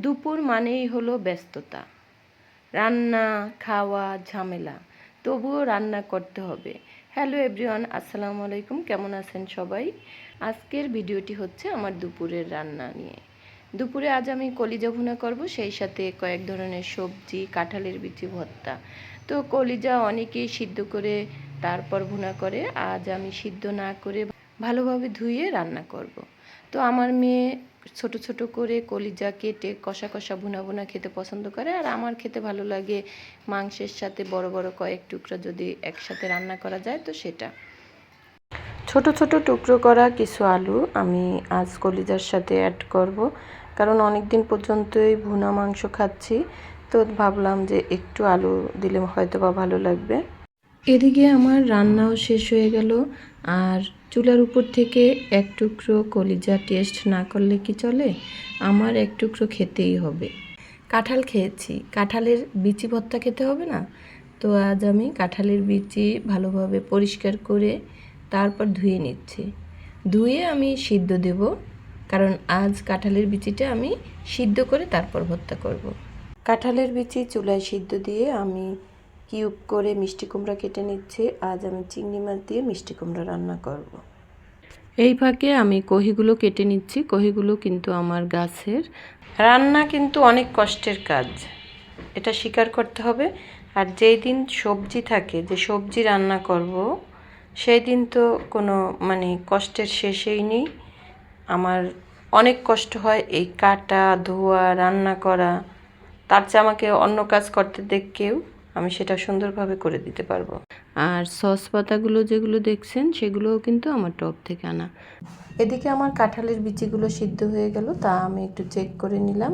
দুপুর মানেই হলো ব্যস্ততা, রান্না খাওয়া ঝামেলা, তবুও রান্না করতে হবে। হ্যালো এভরিওয়ান, আসসালামু আলাইকুম। কেমন আছেন সবাই? আজকের ভিডিওটি হচ্ছে আমার দুপুরের রান্না নিয়ে। দুপুরে আজ আমি কলিজা ভুনা করব, সেই সাথে কয়েক ধরনের সবজি, কাঁঠালের বিচি ভর্তা। তো কলিজা অনেকেই সিদ্ধ করে তারপর ভুনা করে, আজ আমি সিদ্ধ না করে ভালোভাবে ধুয়ে রান্না করব। তো আমার মেয়ে ছোট ছোট করে কলিজা কেটে কষা কষা ভুনা ভুনা খেতে পছন্দ করে, আর আমার খেতে ভালো লাগে মাংসের সাথে বড় বড় কয়েক টুকরা যদি একসাথে রান্না করা যায় তো সেটা। ছোট ছোট টুকরো করা কিছু আলু আমি আজ কলিজার সাথে অ্যাড করব, কারণ অনেক দিন পর্যন্তই ভুনা মাংস খাচ্ছি, তো ভাবলাম যে একটু আলু দিলে হয়তো বা ভালো লাগবে। এদিকে আমার রান্নাও শেষ হয়ে গেল, আর চুলার উপর থেকে এক টুকরো কলিজা টেস্ট না করলে কি চলে, আমার এক টুকরো খেতেই হবে। কাঁঠাল খেয়েছি, কাঁঠালের বিচি ভর্তা খেতে হবে না? তো আজ আমি কাঁঠালের বিচি ভালোভাবে পরিষ্কার করে তারপর ধুয়ে নিচ্ছি। ধুয়ে আমি সিদ্ধ দেব, কারণ আজ কাঁঠালের বিচিটা আমি সিদ্ধ করে তারপর ভর্তা করব। কাঁঠালের বিচি চুলায় সিদ্ধ দিয়ে আমি কিউব করে মিষ্টি কুমড়া কেটে নিচ্ছি। আজ আমি চিংড়ি মাছ দিয়ে মিষ্টি কুমড়া রান্না করব। এই ফাঁকে আমি কহিগুলো কেটে নিচ্ছি। কহিগুলো কিন্তু আমার গাছের। রান্না কিন্তু অনেক কষ্টের কাজ, এটা স্বীকার করতে হবে। আর যেই দিন সবজি থাকে, যে সবজি রান্না করব, সেই দিন তো কোনো কষ্টের শেষেই নেই। আমার অনেক কষ্ট হয় এই কাটা ধোয়া রান্না করা, তার চেয়ে আমাকে অন্য কাজ করতে দেখকেও আমি সেটা সুন্দরভাবে করে দিতে পারবো। আর সস পাতাগুলো যেগুলো দেখছেন সেগুলোও কিন্তু আমার টব থেকে আনা। এদিকে আমার কাঁঠালের বিচিগুলো সিদ্ধ হয়ে গেল, তা আমি একটু চেক করে নিলাম।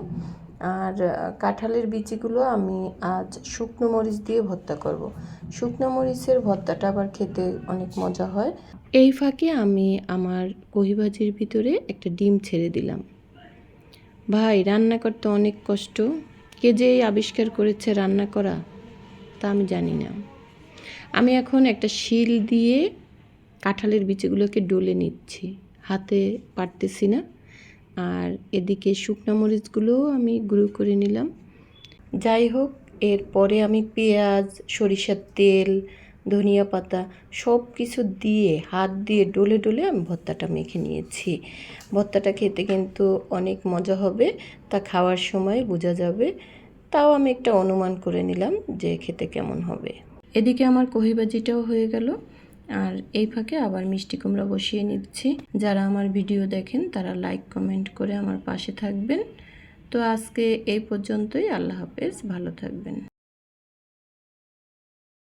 আর কাঁঠালের বিচিগুলো আমি আজ শুকনো মরিচ দিয়ে ভর্তা করব। শুকনো মরিচের ভর্তাটা আবার খেতে অনেক মজা হয়। এই ফাঁকে আমি আমার কহি ভাজির ভিতরে একটা ডিম ছেড়ে দিলাম। ভাই, রান্না করতে অনেক কষ্ট, কে যে আবিষ্কার করেছে রান্না করা তা আমি জানি না। আমি এখন একটা শিল দিয়ে কাঁঠালের বিচিগুলোকে ডলে নিচ্ছি, হাতে পারতেছি না। আর এদিকে শুকনো মরিচগুলোও আমি গুঁড়ো করে নিলাম। যাই হোক, এরপরে আমি পেঁয়াজ, সরিষার তেল, ধনিয়া পাতা সব কিছু দিয়ে হাত দিয়ে ডলে ডলে আমি ভর্তাটা মেখে নিয়েছি। ভর্তাটা খেতে কিন্তু অনেক মজা হবে, তা খাওয়ার সময় বোঝা যাবে। তাও আমি একটা অনুমান করে নিলাম যে খেতে কেমন হবে। এদিকে আমার কহি ভাজিটাও হয়ে গেল, আর এই ফাঁকে আবার মিষ্টি কুমড়া বসিয়ে নিচ্ছি। যারা আমার ভিডিও দেখেন তারা লাইক কমেন্ট করে আমার পাশে থাকবেন। তো আজকে এই পর্যন্তই। আল্লাহ হাফেজ, ভালো থাকবেন।